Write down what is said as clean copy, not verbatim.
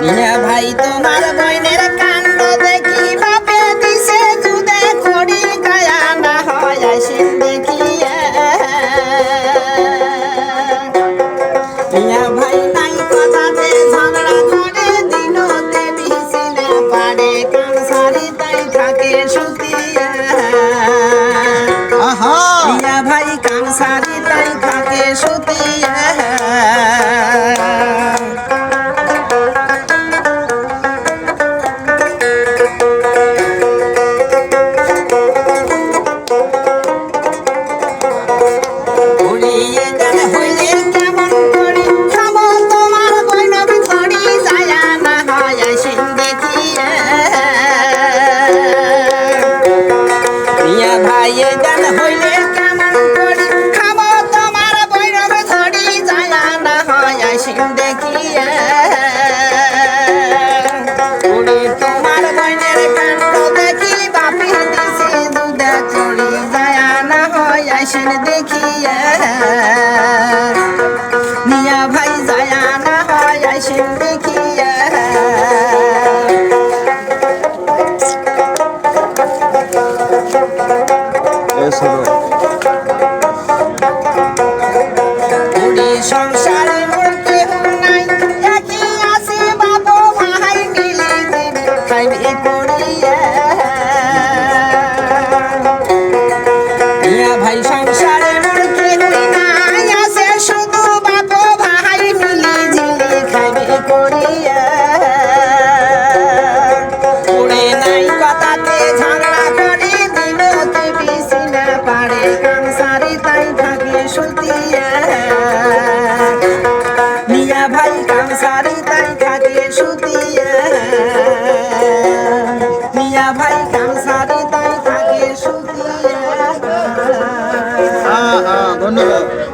ইয়া ভাই তোমার বইনের কাণ্ড দেখি বাপে দিছে জুদে খড়ি গায়া না হয় আসেন দেখিয়া ইয়া ভাই নাই কথাতে ঝগড়া করে দিনতে বিছিনে পাড়ে কান সারি তাই থাকে সুতিয়া ইয়া ভাই কান সারি তাই থাকে সুতিয়া দেখিয়া মিয়া ভাই যায়া না হয় আসেন দেখিয়া সংসারে মোর কেহ নাই একই আছে বাপ ভাই মিলে খাইবে করিয়া মিয়া ভাই সংসারে মোর কেহ নাই আছে শুধু বাপ ভাই মিলে ঝিলে খাইবে করিয়া ওরে নাই কথাতে ঝগড়া করে দিনতে বেশি না পারে কানসারি তাই থাকে সুতিয়া মিয়া ভাই কানসারি তাই থাকে সুতিয়া মিয়া ভাই কানসারি তাই থাকে সুতিয়া ধন্যবাদ।